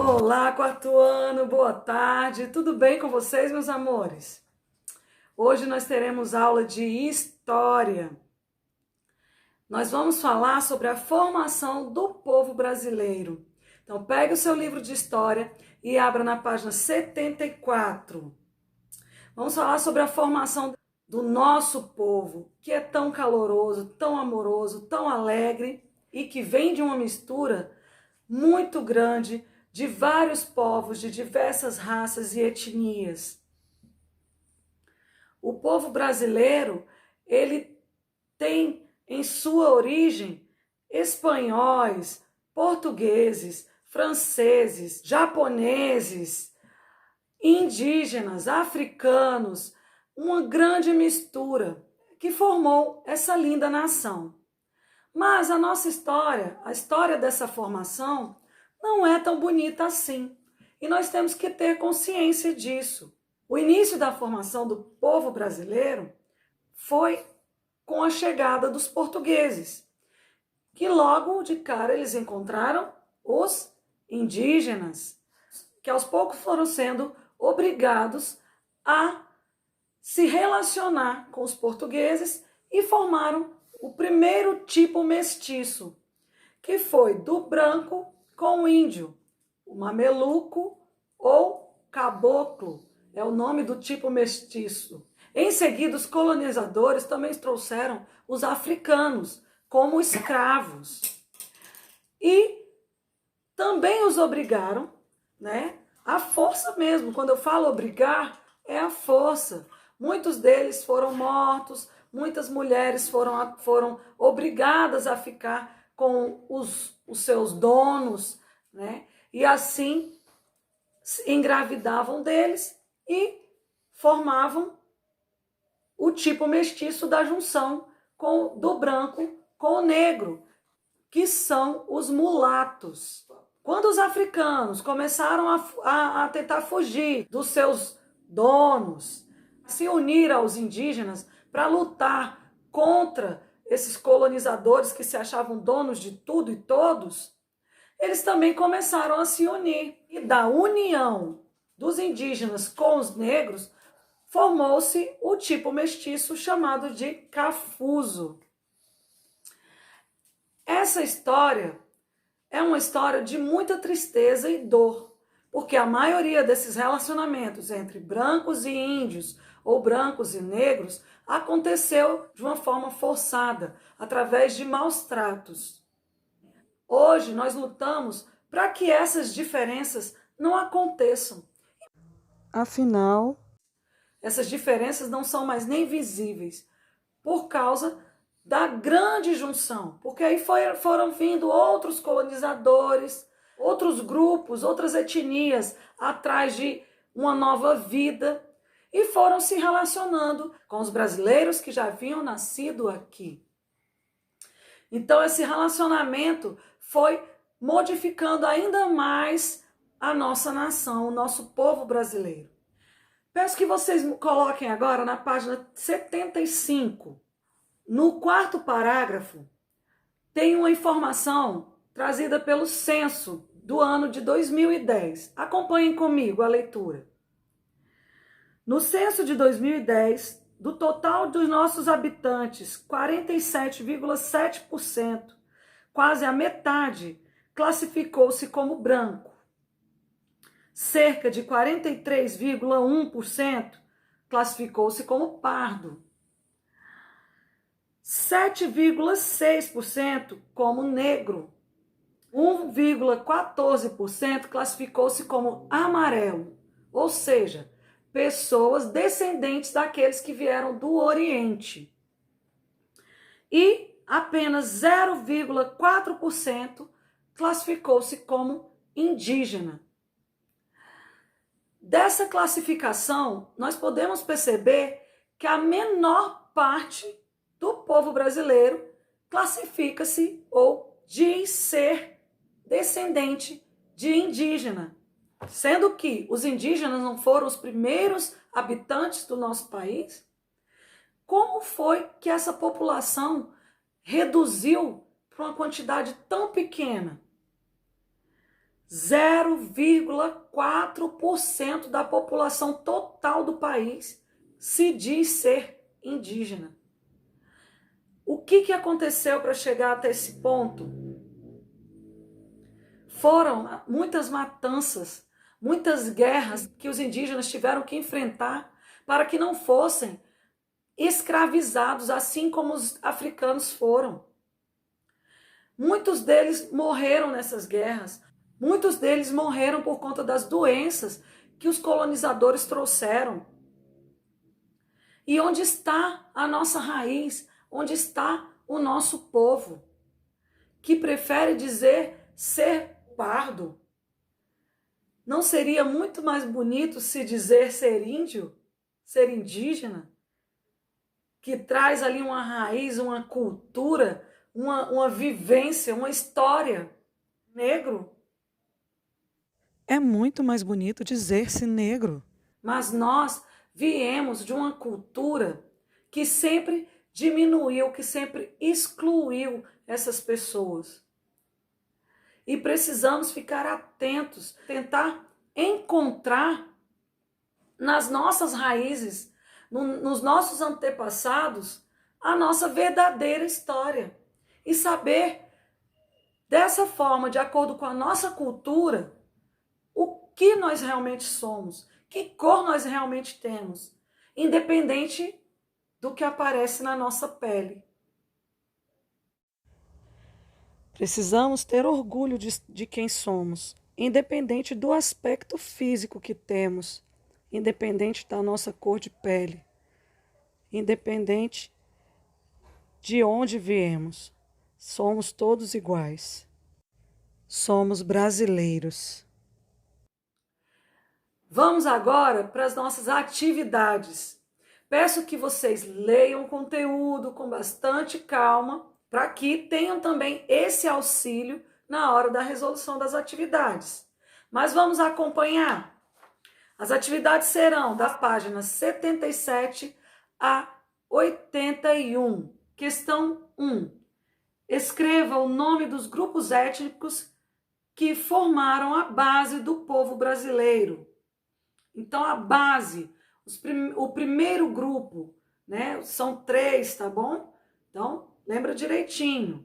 Olá, quarto ano, boa tarde, tudo bem com vocês, meus amores? Hoje nós teremos aula de História. Nós vamos falar sobre a formação do povo brasileiro. Então, pegue o seu livro de História e abra na página 74. Vamos falar sobre a formação do nosso povo, que é tão caloroso, tão amoroso, tão alegre e que vem de uma mistura muito grande de vários povos, de diversas raças e etnias. O povo brasileiro, ele tem em sua origem espanhóis, portugueses, franceses, japoneses, indígenas, africanos, uma grande mistura que formou essa linda nação. Mas a nossa história, a história dessa formação, não é tão bonita assim. E nós temos que ter consciência disso. O início da formação do povo brasileiro foi com a chegada dos portugueses, que logo de cara eles encontraram os indígenas, que aos poucos foram sendo obrigados a se relacionar com os portugueses e formaram o primeiro tipo mestiço, que foi do branco com o índio, o mameluco ou caboclo, é o nome do tipo mestiço. Em seguida, os colonizadores também trouxeram os africanos como escravos e também os obrigaram, né, à força mesmo. Quando eu falo obrigar, é a força. Muitos deles foram mortos, muitas mulheres foram obrigadas a ficar com os seus donos, né? E assim engravidavam deles e formavam o tipo mestiço da junção do branco com o negro, que são os mulatos. Quando os africanos começaram a tentar fugir dos seus donos, se unir aos indígenas para lutar contra esses colonizadores que se achavam donos de tudo e todos, eles também começaram a se unir. E da união dos indígenas com os negros, formou-se o tipo mestiço chamado de cafuzo. Essa história é uma história de muita tristeza e dor, porque a maioria desses relacionamentos entre brancos e índios ou brancos e negros aconteceu de uma forma forçada, através de maus tratos. Hoje nós lutamos para que essas diferenças não aconteçam. Afinal, essas diferenças não são mais nem visíveis por causa da grande junção, porque aí foram vindo outros colonizadores, outros grupos, outras etnias atrás de uma nova vida e foram se relacionando com os brasileiros que já haviam nascido aqui. Então esse relacionamento foi modificando ainda mais a nossa nação, o nosso povo brasileiro. Peço que vocês coloquem agora na página 75. No quarto parágrafo, tem uma informação trazida pelo censo do ano de 2010. Acompanhem comigo a leitura. No censo de 2010, do total dos nossos habitantes, 47,7%, quase a metade, classificou-se como branco. Cerca de 43,1% classificou-se como pardo. 7,6% como negro. 1,14% classificou-se como amarelo, ou seja, pessoas descendentes daqueles que vieram do Oriente. E apenas 0,4% classificou-se como indígena. Dessa classificação, nós podemos perceber que a menor parte do povo brasileiro classifica-se ou diz ser descendente de indígena, sendo que os indígenas não foram os primeiros habitantes do nosso país. Como foi que essa população reduziu para uma quantidade tão pequena? 0,4% da população total do país se diz ser indígena. O que aconteceu para chegar até esse ponto? Foram muitas matanças, muitas guerras que os indígenas tiveram que enfrentar para que não fossem escravizados, assim como os africanos foram. Muitos deles morreram nessas guerras, muitos deles morreram por conta das doenças que os colonizadores trouxeram. E onde está a nossa raiz? Onde está o nosso povo? Que prefere dizer ser pardo? Não seria muito mais bonito se dizer ser índio? Ser indígena? Que traz ali uma raiz, uma cultura, uma vivência, uma história. Negro? É muito mais bonito dizer-se negro. Mas nós viemos de uma cultura que sempre diminuiu, que sempre excluiu essas pessoas. E precisamos ficar atentos, tentar encontrar nas nossas raízes, nos nossos antepassados, a nossa verdadeira história. E saber, dessa forma, de acordo com a nossa cultura, o que nós realmente somos, que cor nós realmente temos, independente do que aparece na nossa pele. Precisamos ter orgulho de quem somos, independente do aspecto físico que temos, independente da nossa cor de pele, independente de onde viemos. Somos todos iguais. Somos brasileiros. Vamos agora para as nossas atividades. Peço que vocês leiam o conteúdo com bastante calma, para que tenham também esse auxílio na hora da resolução das atividades. Mas vamos acompanhar. As atividades serão das páginas 77 a 81. Questão 1. Escreva o nome dos grupos étnicos que formaram a base do povo brasileiro. Então, a base, o primeiro grupo, né? São 3, tá bom? Então, lembra direitinho.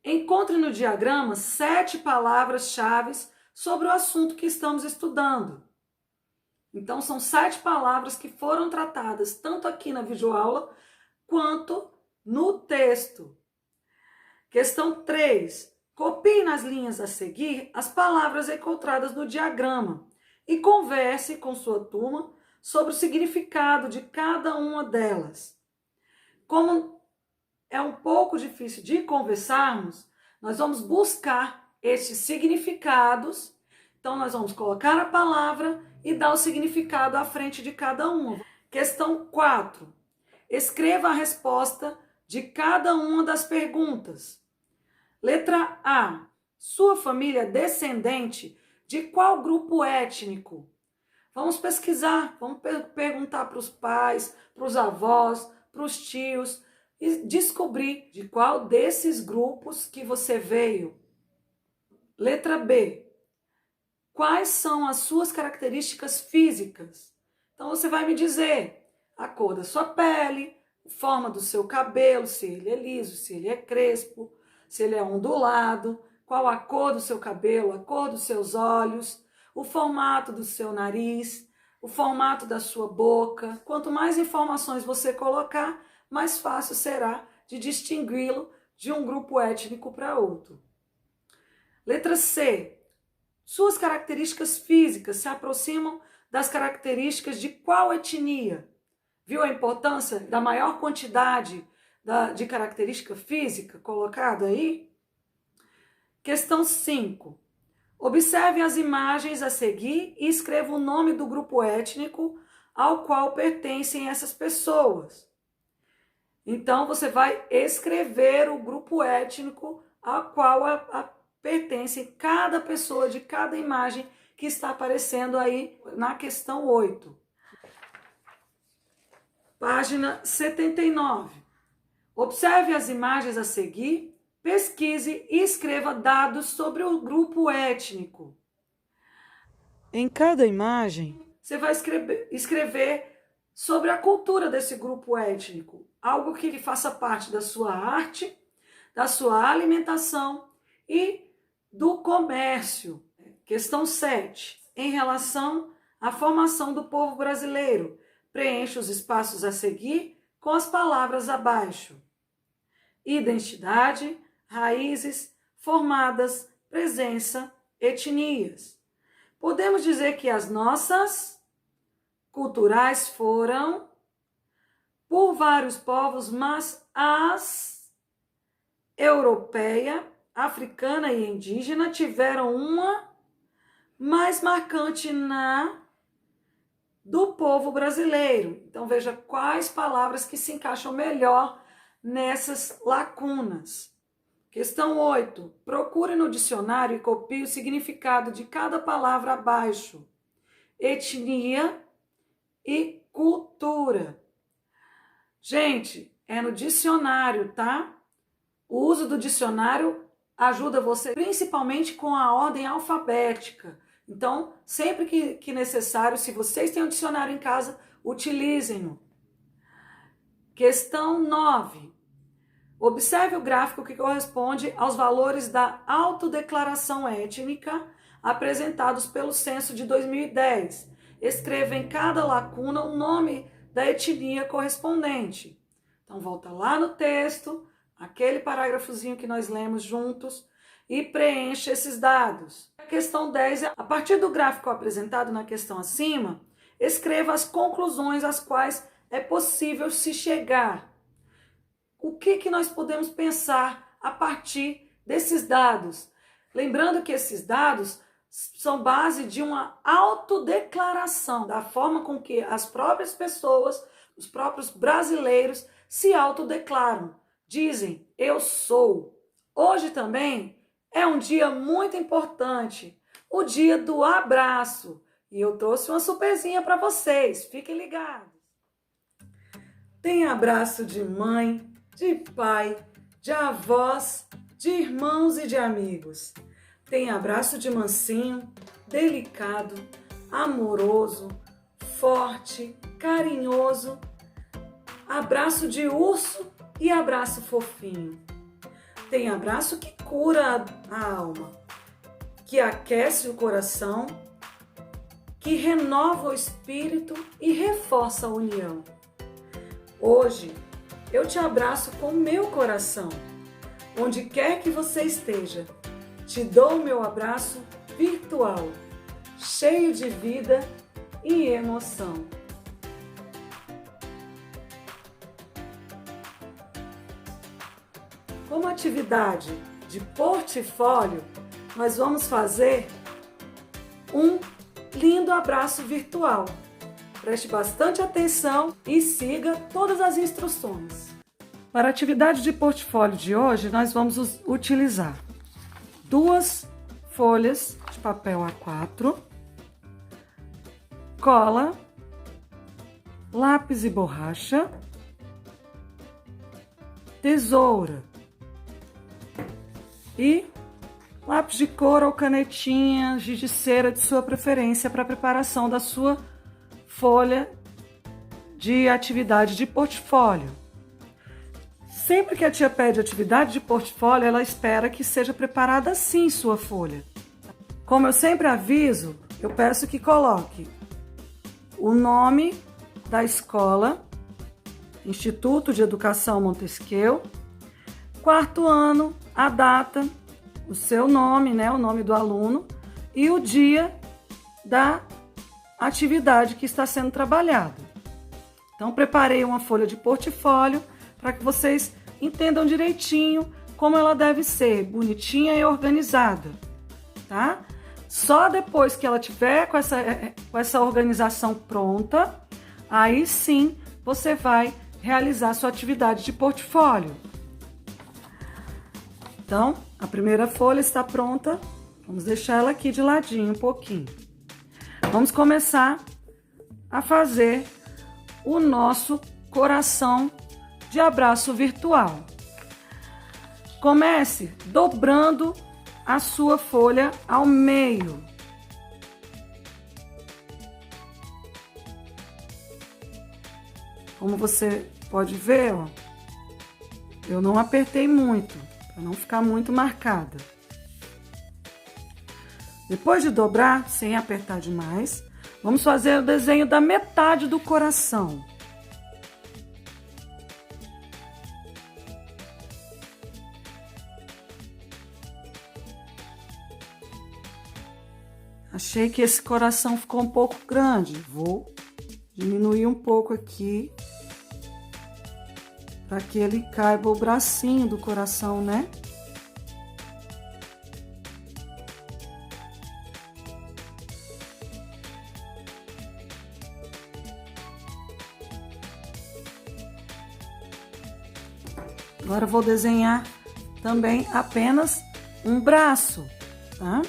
Encontre no diagrama 7 palavras-chave sobre o assunto que estamos estudando. Então, são 7 palavras que foram tratadas tanto aqui na videoaula quanto no texto. Questão 3. Copie nas linhas a seguir as palavras encontradas no diagrama e converse com sua turma sobre o significado de cada uma delas. Como é um pouco difícil de conversarmos, nós vamos buscar estes significados. Então, nós vamos colocar a palavra e dar o significado à frente de cada uma. Questão 4. Escreva a resposta de cada uma das perguntas. Letra A. Sua família é descendente de qual grupo étnico? Vamos pesquisar, vamos perguntar para os pais, para os avós, para os tios e descobrir de qual desses grupos que você veio. Letra B. Quais são as suas características físicas? Então você vai me dizer a cor da sua pele, a forma do seu cabelo, se ele é liso, se ele é crespo, se ele é ondulado, qual a cor do seu cabelo, a cor dos seus olhos, o formato do seu nariz, o formato da sua boca. Quanto mais informações você colocar, mais fácil será de distingui-lo de um grupo étnico para outro. Letra C. Suas características físicas se aproximam das características de qual etnia? Viu a importância da maior quantidade de característica física colocada aí? Questão 5. Observe as imagens a seguir e escreva o nome do grupo étnico ao qual pertencem essas pessoas. Então, você vai escrever o grupo étnico ao qual pertence cada pessoa de cada imagem que está aparecendo aí na questão 8. Página 79. Observe as imagens a seguir pesquise e escreva dados sobre o grupo étnico. Em cada imagem, você vai escrever sobre a cultura desse grupo étnico, algo que faça parte da sua arte, da sua alimentação e do comércio. Questão 7. Em relação à formação do povo brasileiro, preencha os espaços a seguir com as palavras abaixo. Identidade, raízes, formadas, presença, etnias. Podemos dizer que as nossas culturais foram por vários povos, mas as europeia, africana e indígena tiveram uma mais marcante na do povo brasileiro. Então veja quais palavras que se encaixam melhor nessas lacunas. Questão 8. Procure no dicionário e copie o significado de cada palavra abaixo. Etnia e cultura. Gente, é no dicionário, tá? O uso do dicionário ajuda você principalmente com a ordem alfabética. Então, sempre que necessário, se vocês têm um dicionário em casa, utilizem-no. Questão 9. Observe o gráfico que corresponde aos valores da autodeclaração étnica apresentados pelo censo de 2010. Escreva em cada lacuna o nome da etnia correspondente. Então, volta lá no texto, aquele parágrafozinho que nós lemos juntos, e preencha esses dados. A questão 10, a partir do gráfico apresentado na questão acima, escreva as conclusões às quais é possível se chegar. O que nós podemos pensar a partir desses dados? Lembrando que esses dados são base de uma autodeclaração, da forma com que as próprias pessoas, os próprios brasileiros, se autodeclaram. Dizem, eu sou. Hoje também é um dia muito importante, o dia do abraço. E eu trouxe uma surpresinha para vocês, fiquem ligados. Tem abraço de mãe, de pai, de avós, de irmãos e de amigos. Tem abraço de mansinho, delicado, amoroso, forte, carinhoso. Abraço de urso e abraço fofinho. Tem abraço que cura a alma, que aquece o coração, que renova o espírito e reforça a união. Hoje, eu te abraço com o meu coração, onde quer que você esteja. Te dou o meu abraço virtual, cheio de vida e emoção. Como atividade de portfólio, nós vamos fazer um lindo abraço virtual. Preste bastante atenção e siga todas as instruções. Para a atividade de portfólio de hoje, nós vamos utilizar 2 folhas de papel A4, cola, lápis e borracha, tesoura e lápis de cor ou canetinha, giz de cera de sua preferência para a preparação da sua folha de atividade de portfólio. Sempre que a tia pede atividade de portfólio, ela espera que seja preparada assim sua folha. Como eu sempre aviso, eu peço que coloque o nome da escola, Instituto de Educação Montesquieu, 4º ano, a data, o seu nome, o nome do aluno e o dia da atividade que está sendo trabalhada. Então, preparei uma folha de portfólio para que vocês entendam direitinho como ela deve ser, bonitinha e organizada, tá? Só depois que ela tiver com essa organização pronta, aí sim você vai realizar sua atividade de portfólio. Então, a primeira folha está pronta, vamos deixar ela aqui de ladinho um pouquinho. Vamos começar a fazer o nosso coração de abraço virtual. Comece dobrando a sua folha ao meio. Como você pode ver, ó, eu não apertei muito, para não ficar muito marcada. Depois de dobrar, sem apertar demais, vamos fazer o desenho da metade do coração. Achei que esse coração ficou um pouco grande. Vou diminuir um pouco aqui, para que ele caiba o bracinho do coração, né? Agora eu vou desenhar também apenas um braço, tá?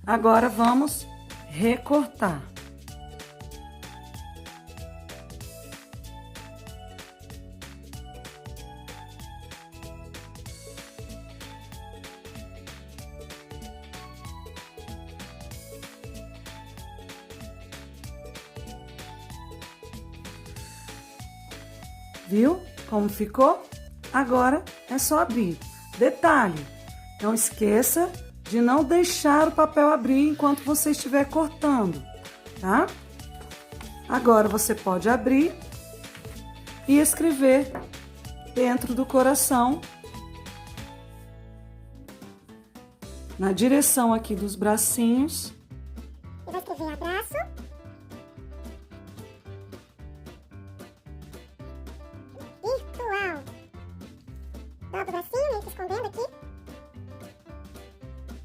Agora vamos recortar. Viu como ficou? Agora é só abrir. Detalhe, não esqueça de não deixar o papel abrir enquanto você estiver cortando, tá? Agora você pode abrir e escrever dentro do coração, na direção aqui dos bracinhos. Eu vou escrever abraço. Virtual. Dobra o bracinho, meio que escondendo aqui.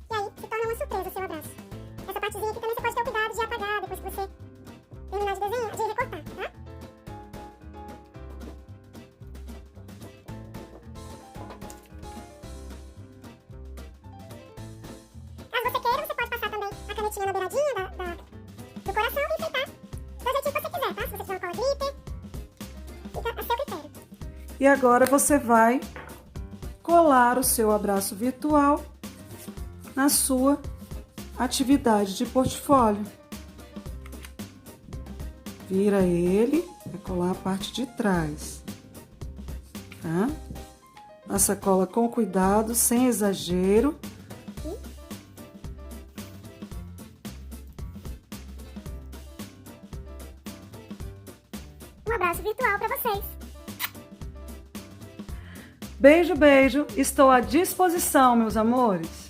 E aí se torna uma surpresa o seu abraço. Essa partezinha aqui também você pode ter o cuidado de apagar depois que você terminar de desenhar, de recortar, tá? Caso você queira, você pode passar também a canetinha na beiradinha do coração e enfeitar do jeitinho que você quiser, tá? Se você quiser uma cola glitter, fica a seu critério. E agora você vai colar o seu abraço virtual na sua atividade de portfólio. Vira ele, vai colar a parte de trás, tá? Passa a cola com cuidado, sem exagero. Um abraço virtual para vocês. Beijo, beijo. Estou à disposição, meus amores.